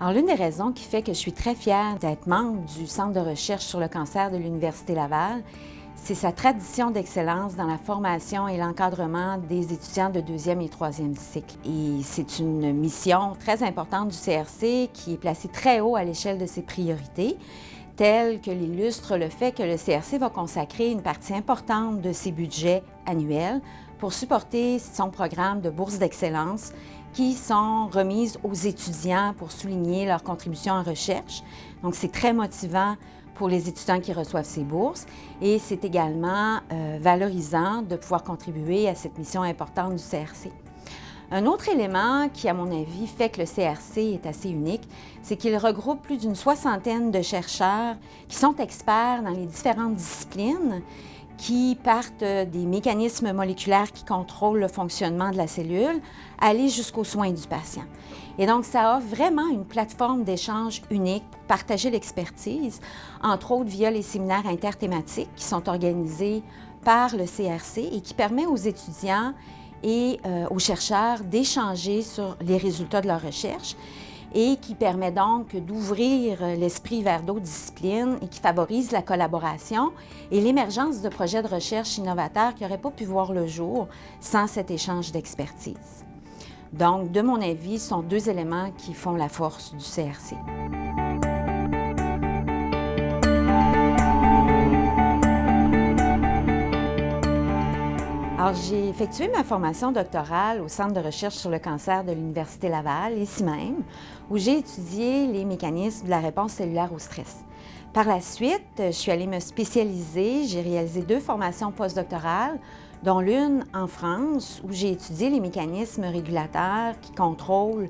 Alors, l'une des raisons qui fait que je suis très fière d'être membre du Centre de recherche sur le cancer de l'Université Laval, c'est sa tradition d'excellence dans la formation et l'encadrement des étudiants de deuxième et troisième cycle. Et c'est une mission très importante du CRC qui est placée très haut à l'échelle de ses priorités, telle que l'illustre le fait que le CRC va consacrer une partie importante de ses budgets annuels pour supporter son programme de bourses d'excellence qui sont remises aux étudiants pour souligner leur contribution en recherche. Donc, c'est très motivant pour les étudiants qui reçoivent ces bourses et c'est également valorisant de pouvoir contribuer à cette mission importante du CRC. Un autre élément qui, à mon avis, fait que le CRC est assez unique, c'est qu'il regroupe plus d'une soixantaine de chercheurs qui sont experts dans les différentes disciplines, qui partent des mécanismes moléculaires qui contrôlent le fonctionnement de la cellule, aller jusqu'aux soins du patient. Et donc, ça offre vraiment une plateforme d'échange unique pour partager l'expertise, entre autres via les séminaires interthématiques qui sont organisés par le CRC et qui permet aux étudiants et aux chercheurs d'échanger sur les résultats de leur recherche et qui permet donc d'ouvrir l'esprit vers d'autres disciplines et qui favorise la collaboration et l'émergence de projets de recherche innovateurs qui n'auraient pas pu voir le jour sans cet échange d'expertise. Donc, de mon avis, ce sont deux éléments qui font la force du CRC. Alors, j'ai effectué ma formation doctorale au Centre de recherche sur le cancer de l'Université Laval, ici même, où j'ai étudié les mécanismes de la réponse cellulaire au stress. Par la suite, je suis allée me spécialiser. J'ai réalisé 2 formations postdoctorales, dont l'une en France, où j'ai étudié les mécanismes régulateurs qui contrôlent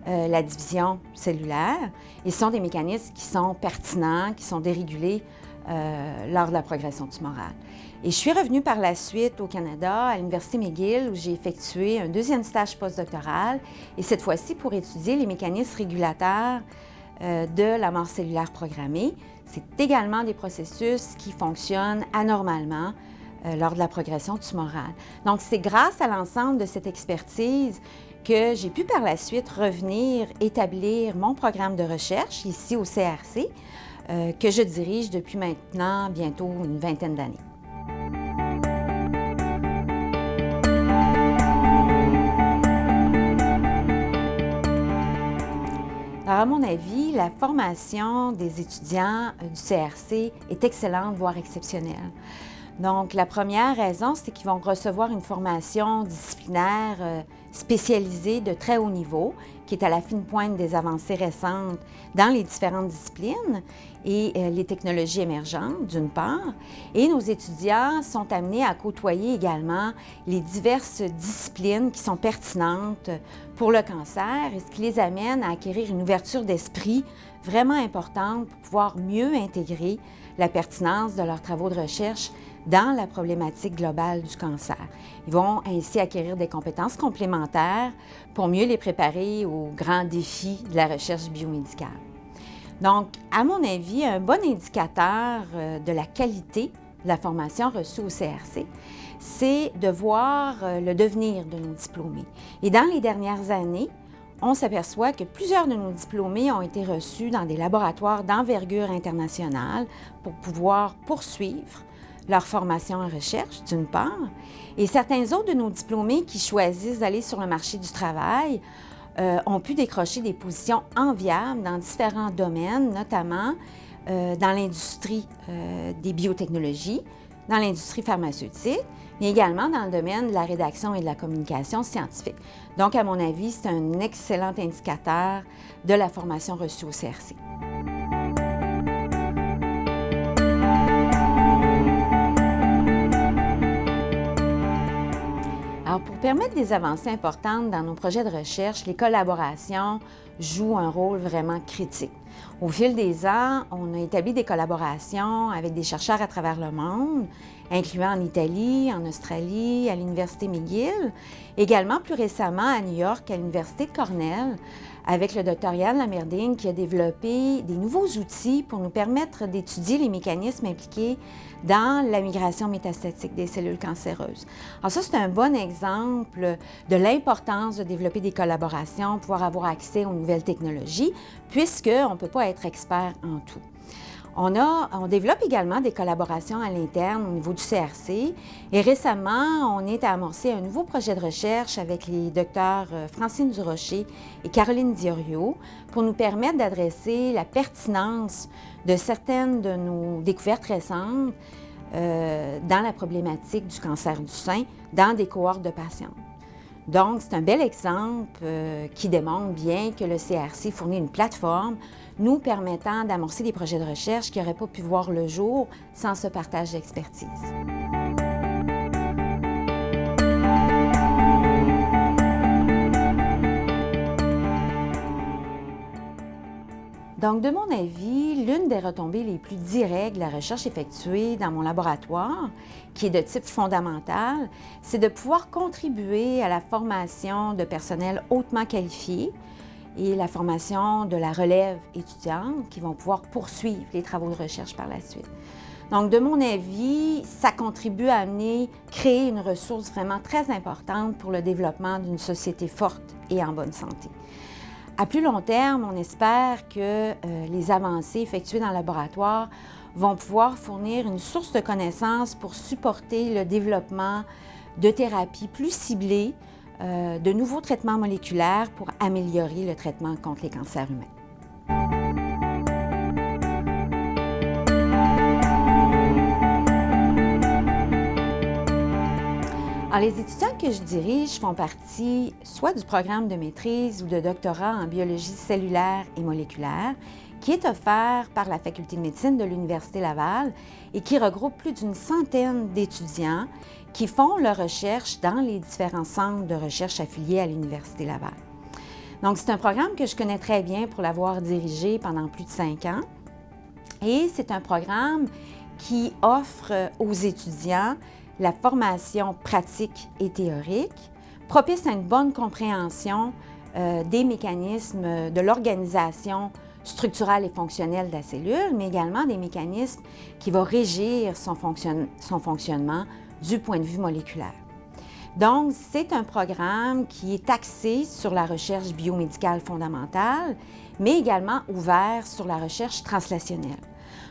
la division cellulaire. Et ce sont des mécanismes qui sont pertinents, qui sont dérégulés lors de la progression tumorale. Et je suis revenue par la suite au Canada, à l'Université McGill, où j'ai effectué un 2e stage postdoctoral, et cette fois-ci pour étudier les mécanismes régulateurs de la mort cellulaire programmée. C'est également des processus qui fonctionnent anormalement lors de la progression tumorale. Donc, c'est grâce à l'ensemble de cette expertise que j'ai pu par la suite revenir établir mon programme de recherche ici au CRC, que je dirige depuis maintenant bientôt une vingtaine d'années. Alors, à mon avis, la formation des étudiants du CRC est excellente, voire exceptionnelle. Donc, la première raison, c'est qu'ils vont recevoir une formation disciplinaire spécialisée de très haut niveau, qui est à la fine pointe des avancées récentes dans les différentes disciplines et les technologies émergentes, d'une part. Et nos étudiants sont amenés à côtoyer également les diverses disciplines qui sont pertinentes pour le cancer, et ce qui les amène à acquérir une ouverture d'esprit vraiment importante pour pouvoir mieux intégrer la pertinence de leurs travaux de recherche dans la problématique globale du cancer. Ils vont ainsi acquérir des compétences complémentaires pour mieux les préparer aux grands défis de la recherche biomédicale. Donc, à mon avis, un bon indicateur de la qualité de la formation reçue au CRC, c'est de voir le devenir de nos diplômés. Et dans les dernières années, on s'aperçoit que plusieurs de nos diplômés ont été reçus dans des laboratoires d'envergure internationale pour pouvoir poursuivre leur formation en recherche, d'une part, et certains autres de nos diplômés qui choisissent d'aller sur le marché du travail ont pu décrocher des positions enviables dans différents domaines, notamment dans l'industrie des biotechnologies, dans l'industrie pharmaceutique, mais également dans le domaine de la rédaction et de la communication scientifique. Donc, à mon avis, c'est un excellent indicateur de la formation reçue au CRC. Alors, pour permettre des avancées importantes dans nos projets de recherche, les collaborations jouent un rôle vraiment critique. Au fil des ans, on a établi des collaborations avec des chercheurs à travers le monde, incluant en Italie, en Australie, à l'Université McGill, également plus récemment à New York, à l'Université de Cornell, avec le Dr Yann Lamerding qui a développé des nouveaux outils pour nous permettre d'étudier les mécanismes impliqués dans la migration métastatique des cellules cancéreuses. Alors ça, c'est un bon exemple de l'importance de développer des collaborations, pouvoir avoir accès aux nouvelles technologies, puisqu'on ne peut pas être expert en tout. On développe également des collaborations à l'interne au niveau du CRC et récemment, on est à amorcer un nouveau projet de recherche avec les docteurs Francine Durocher et Caroline Diorio pour nous permettre d'adresser la pertinence de certaines de nos découvertes récentes dans la problématique du cancer du sein dans des cohortes de patients. Donc, c'est un bel exemple qui démontre bien que le CRC fournit une plateforme nous permettant d'amorcer des projets de recherche qui n'auraient pas pu voir le jour sans ce partage d'expertise. Donc, de mon avis, l'une des retombées les plus directes de la recherche effectuée dans mon laboratoire, qui est de type fondamental, c'est de pouvoir contribuer à la formation de personnel hautement qualifié et la formation de la relève étudiante qui vont pouvoir poursuivre les travaux de recherche par la suite. Donc, de mon avis, ça contribue à créer une ressource vraiment très importante pour le développement d'une société forte et en bonne santé. À plus long terme, on espère que les avancées effectuées dans le laboratoire vont pouvoir fournir une source de connaissances pour supporter le développement de thérapies plus ciblées, de nouveaux traitements moléculaires pour améliorer le traitement contre les cancers humains. Alors, les étudiants que je dirige font partie soit du programme de maîtrise ou de doctorat en biologie cellulaire et moléculaire qui est offert par la Faculté de médecine de l'Université Laval et qui regroupe plus d'une centaine d'étudiants qui font leur recherche dans les différents centres de recherche affiliés à l'Université Laval. Donc, c'est un programme que je connais très bien pour l'avoir dirigé pendant plus de 5 ans. Et c'est un programme qui offre aux étudiants la formation pratique et théorique, propice à une bonne compréhension des mécanismes de l'organisation structurelle et fonctionnelle de la cellule, mais également des mécanismes qui vont régir son fonctionnement du point de vue moléculaire. Donc, c'est un programme qui est axé sur la recherche biomédicale fondamentale, mais également ouvert sur la recherche translationnelle.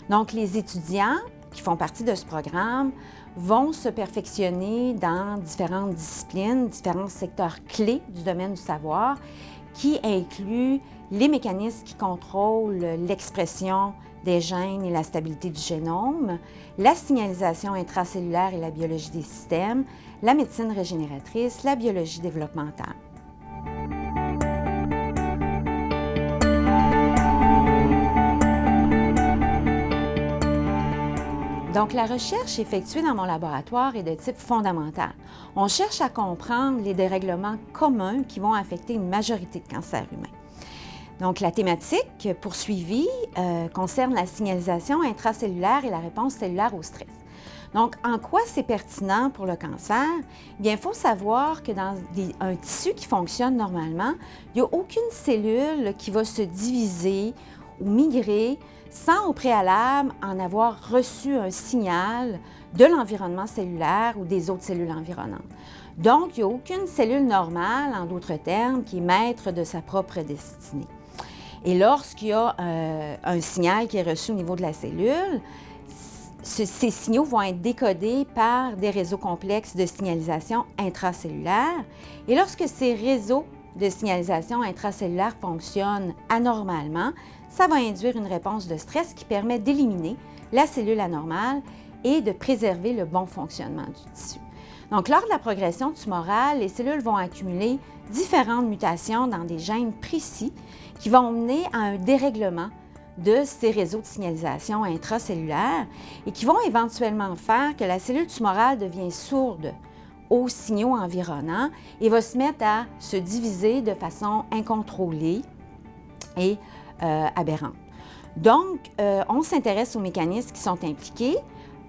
Donc, les étudiants qui font partie de ce programme vont se perfectionner dans différentes disciplines, différents secteurs clés du domaine du savoir, qui incluent les mécanismes qui contrôlent l'expression des gènes et la stabilité du génome, la signalisation intracellulaire et la biologie des systèmes, la médecine régénératrice, la biologie développementale. Donc, la recherche effectuée dans mon laboratoire est de type fondamental. On cherche à comprendre les dérèglements communs qui vont affecter une majorité de cancers humains. Donc, la thématique poursuivie concerne la signalisation intracellulaire et la réponse cellulaire au stress. Donc, en quoi c'est pertinent pour le cancer? Bien, il faut savoir que dans un tissu qui fonctionne normalement, il n'y a aucune cellule qui va se diviser ou migrer sans au préalable en avoir reçu un signal de l'environnement cellulaire ou des autres cellules environnantes. Donc, il n'y a aucune cellule normale, en d'autres termes, qui est maître de sa propre destinée. Et lorsqu'il y a un signal qui est reçu au niveau de la cellule, ces signaux vont être décodés par des réseaux complexes de signalisation intracellulaire. Et lorsque ces réseaux de signalisation intracellulaire fonctionnent anormalement, ça va induire une réponse de stress qui permet d'éliminer la cellule anormale et de préserver le bon fonctionnement du tissu. Donc, lors de la progression tumorale, les cellules vont accumuler différentes mutations dans des gènes précis qui vont mener à un dérèglement de ces réseaux de signalisation intracellulaire et qui vont éventuellement faire que la cellule tumorale devient sourde aux signaux environnants et va se mettre à se diviser de façon incontrôlée et aberrante. Donc, on s'intéresse aux mécanismes qui sont impliqués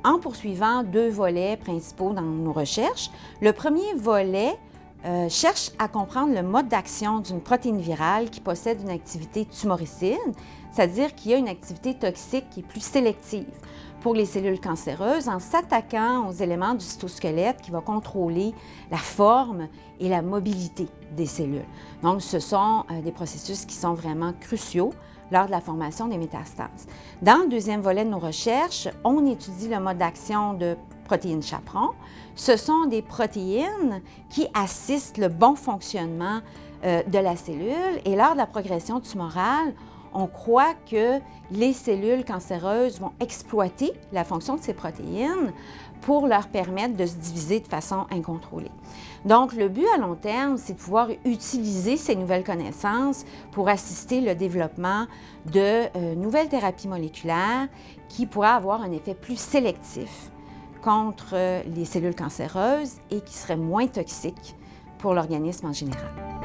en poursuivant 2 volets principaux dans nos recherches. Le premier volet cherche à comprendre le mode d'action d'une protéine virale qui possède une activité tumoricide, c'est-à-dire qu'il y a une activité toxique qui est plus sélective pour les cellules cancéreuses en s'attaquant aux éléments du cytosquelette qui va contrôler la forme et la mobilité des cellules. Donc, ce sont des processus qui sont vraiment cruciaux lors de la formation des métastases. Dans le deuxième volet de nos recherches, on étudie le mode d'action de protéines chaperon. Ce sont des protéines qui assistent le bon fonctionnement de la cellule et lors de la progression tumorale, on croit que les cellules cancéreuses vont exploiter la fonction de ces protéines pour leur permettre de se diviser de façon incontrôlée. Donc, le but à long terme, c'est de pouvoir utiliser ces nouvelles connaissances pour assister le développement de nouvelles thérapies moléculaires qui pourraient avoir un effet plus sélectif contre les cellules cancéreuses et qui seraient moins toxiques pour l'organisme en général.